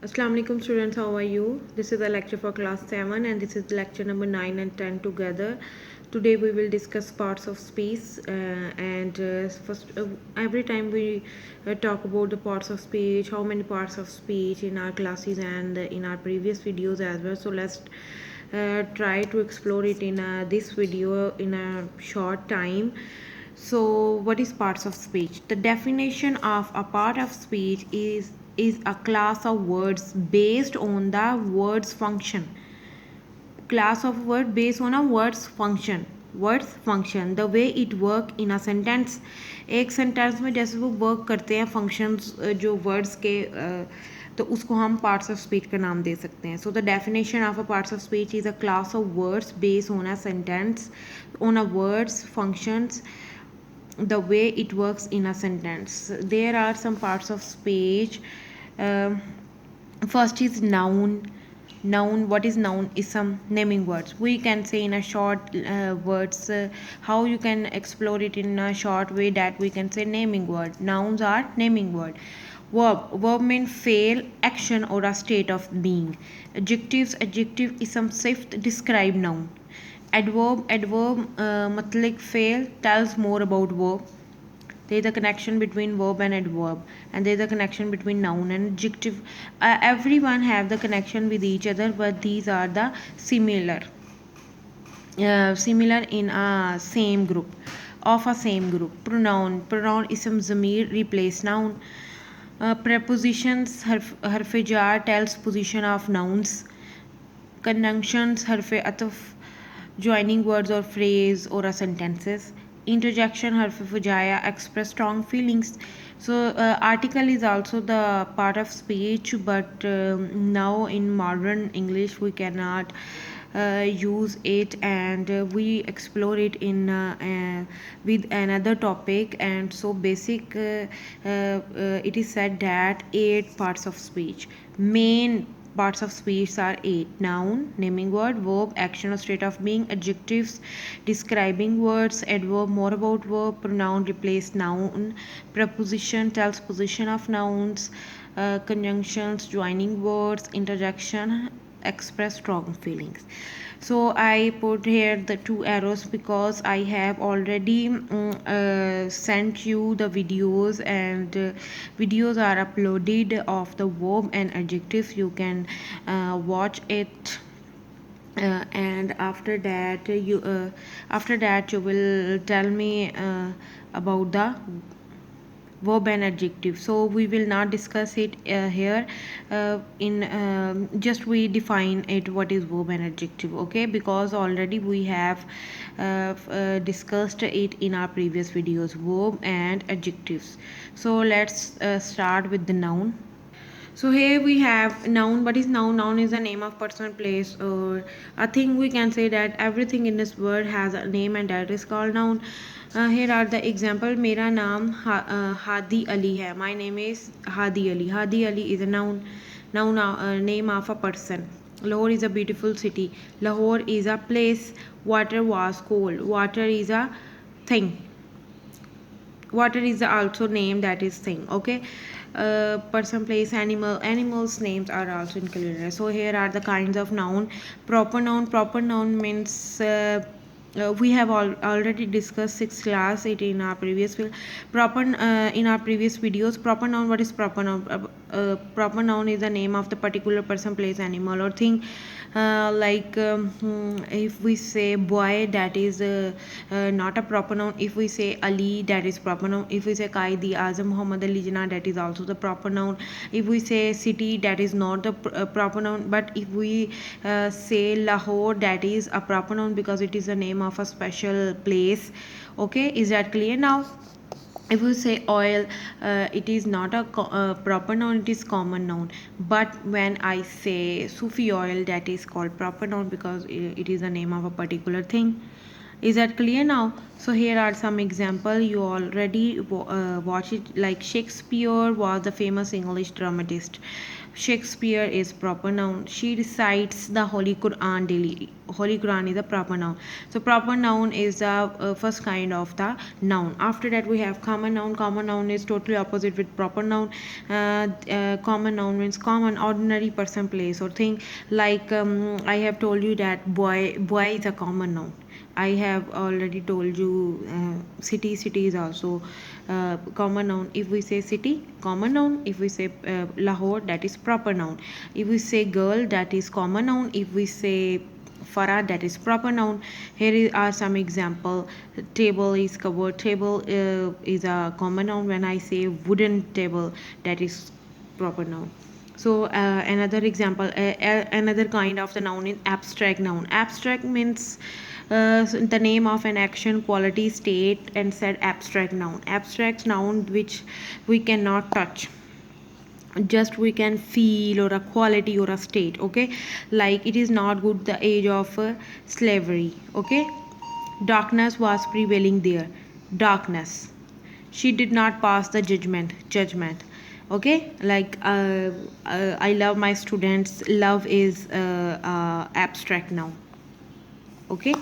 Assalamu alaikum students, how are you? This is a lecture for class 7 and this is lecture number 9 and 10 together. Today we will discuss parts of speech every time we talk about the parts of speech, how many parts of speech in our classes and in our previous videos as well. So let's try to explore it in this video in a short time. So, what is parts of speech? The definition of a part of speech is a class of words based on the word's function. Class of word based on a word's function. Words function the way it work in a sentence. एक sentence में जैसे वो work करते हैं functions जो words के तो उसको हम पार्ट्स ऑफ स्पीच का नाम दे सकते हैं. So the definition of a parts of speech is a class of words based on a sentence on a words functions the way it works in a sentence. There are some parts of speech. First is noun. Noun, what is noun? Is some naming words. We can say in a short words how you can explore it in a short way, that we can say naming word. Nouns are naming word. Verb means fail, action or a state of being. Adjective is some shift describe noun. Adverb मतलब fail tells more about verb. There is a connection between verb and adverb, and there is a connection between noun and adjective. Everyone have the connection with each other, but these are the similar in a same group of a same group. Pronoun ism zamir replace noun. Prepositions harf jar tells position of nouns. Conjunctions harf ataf joining words or phrase or a sentences. Interjection harf fujaya express strong feelings. So article is also the part of speech, but now in modern English we cannot use it, and we explore it in with another topic. And so basic it is said that 8 parts of speech. Main parts of speech are 8: noun, naming word; verb, action or state of being; adjectives, describing words; adverb, more about verb; pronoun, replace noun; preposition, tells position of nouns; conjunctions, joining words; interjection, express strong feelings. So I put here the 2 arrows because I have already sent you the videos, and videos are uploaded of the verb and adjectives. You can watch it, and after that you will tell me about the verb and adjective. So we will not discuss it here in just we define it what is verb and adjective, okay, because already we have discussed it in our previous videos, verb and adjectives. So let's start with the noun. So here we have noun. What is noun? Noun is a name of person, place, or a thing. We can say that everything in this world has a name, and that is called noun. Here are the example. मेरा नाम Hadi Ali है. My name is Hadi Ali. Hadi Ali is a noun. Noun name of a person. Lahore is a beautiful city. Lahore is a place. Water was cold. Water is a thing. Water is also name, that is thing, okay. Person, place, animals names are also included. So here are the kinds of noun. Proper noun means we have already discussed 6th class it in our previous in our previous videos. Proper noun, what is proper noun? Proper noun is the name of the particular person, place, animal or thing. If we say boy, that is not a proper noun. If we say Ali, that is proper noun. If we say Qaidi Azam Muhammad Ali Jinnah, that is also the proper noun. If we say city, that is not the proper noun. But if we say Lahore, that is a proper noun because it is the name of a special place. Okay, is that clear now? If we say oil, it is not a proper noun, it is common noun. But when I say Sufi oil, that is called proper noun because it is the name of a particular thing. Is that clear now? So here are some example. You already watch it. Like Shakespeare was the famous English dramatist. Shakespeare is proper noun. She recites the Holy Quran daily. Holy Quran is a proper noun. So proper noun is the first kind of the noun. After that we have common noun. Common noun is totally opposite with proper noun. Common noun means common, ordinary person, place or thing. Like I have told you that boy is a common noun. I have already told you city is also common noun. If we say city, common noun. If we say Lahore, that is proper noun. If we say girl, that is common noun. If we say Farah, that is proper noun. Are some example. Table is covered. Table is a common noun. When I say wooden table, that is proper noun. So another example, another kind of the noun is abstract noun. Abstract means the name of an action, quality, state, and said abstract noun. Abstract noun which we cannot touch, just we can feel, or a quality or a state. Okay, like it is not good the age of slavery. Okay, darkness was prevailing there. Darkness. She did not pass the judgment. Okay, like I love my students. Love is abstract noun. Okay,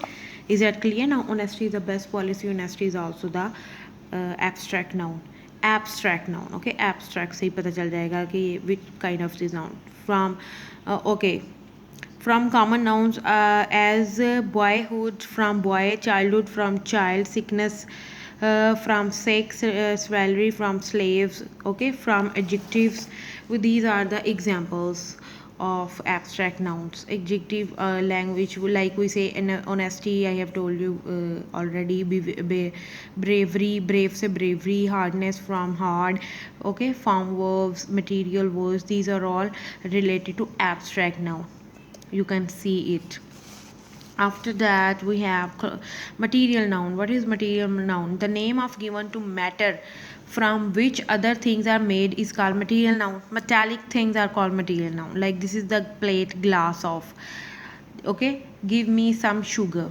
is that clear? Now honesty is the best policy. Honesty is also the abstract noun. Abstract noun. Okay, abstract से ही पता चल जाएगा कि which kind of this noun from okay, from common nouns as boyhood, from boy, childhood, from child, sickness, from sex, salary, from slaves. Okay, from adjectives. These are the examples of abstract nouns. Adjective language, like we say in honesty, I have told you already. Bravery, brave se bravery. Hardness, from hard. Okay, form verbs, material verbs, these are all related to abstract noun. You can see it. After that we have material noun. What is material noun? The name of given to matter from which other things are made is called material noun. Metallic things are called material noun. Like this is the plate, glass of. Okay, give me some sugar.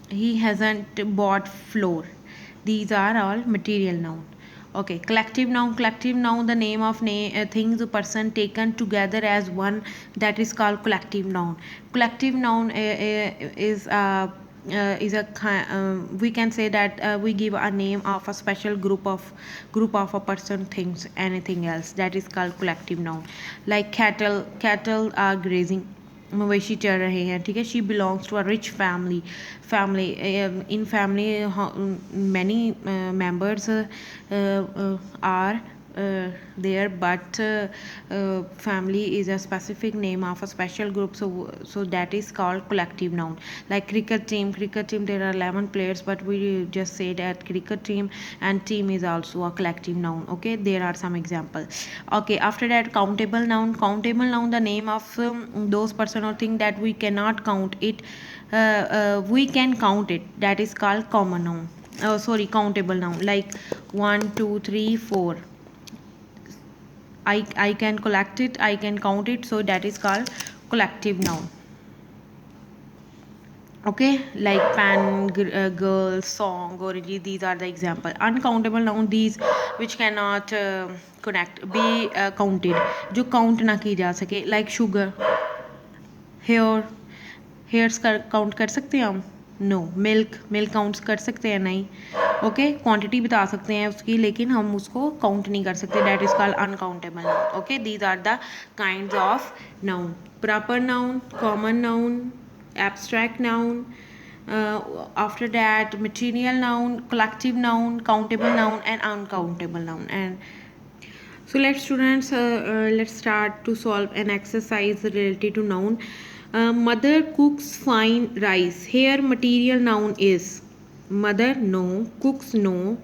He hasn't bought flour. These are all material noun. Okay, collective noun. Collective noun, the name of things, a person taken together as one, that is called collective noun. Collective noun is a we can say that we give a name of a special group of a person, things, anything else, that is called collective noun. Like cattle are grazing. मवेशी चल रहे हैं. ठीक है. She belongs to a rich family. In family many members are there, but family is a specific name of a special group, so that is called collective noun. Like cricket team, there are 11 players, but we just say that cricket team, and team is also a collective noun. Okay, there are some examples. Okay, after that countable noun. Countable noun, the name of those person or thing that we cannot count it, we can count it, that is called common noun. Countable noun. Like 1 2 3 4, I can collect it, I can count it, so that is called collective noun. Okay, like pan, girl, song, origin, these are the example. Uncountable noun, these which cannot be counted, जो count ना की जा सके. Like sugar, hairs count कर सकते हैं हम? No. Milk counts कर सकते हैं? नहीं. ओके, क्वांटिटी बता सकते हैं उसकी, लेकिन हम उसको काउंट नहीं कर सकते. That is called uncountable noun. Okay, these are the kinds of noun. Proper noun, common noun, abstract noun, after that material noun, collective noun, countable noun, and uncountable noun. And so let's start to solve an exercise related to noun. Mother cooks fine rice. Here material noun is mother, no. Cooks, no.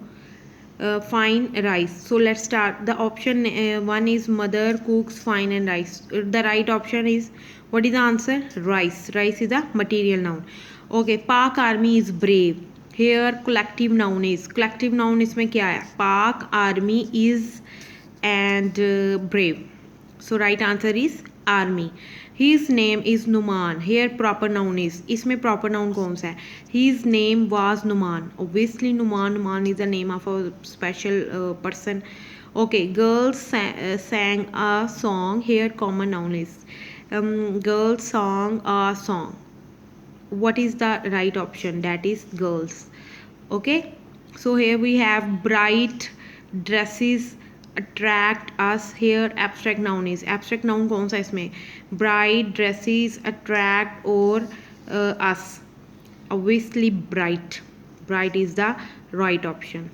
Fine rice. So let's start. The option one is mother cooks fine and rice. The right option is, what is the answer? Rice. Rice is a material noun. Okay, Pak army is brave. Here collective noun is, collective noun इसमें क्या है? Pak army is and brave. So right answer is army. His name is Numan. Here proper noun is, इसमें proper noun कौन सा है? His name was Numan. Obviously Numan is the name of a special person. Okay, girls sang a song. Here common noun is girls sang a song. What is the right option? That is girls. Okay, so here we have bright dresses attract us. Here abstract noun is, abstract noun कौन सा इसमें, bright dresses attract or us, obviously bright. Bright is the right option.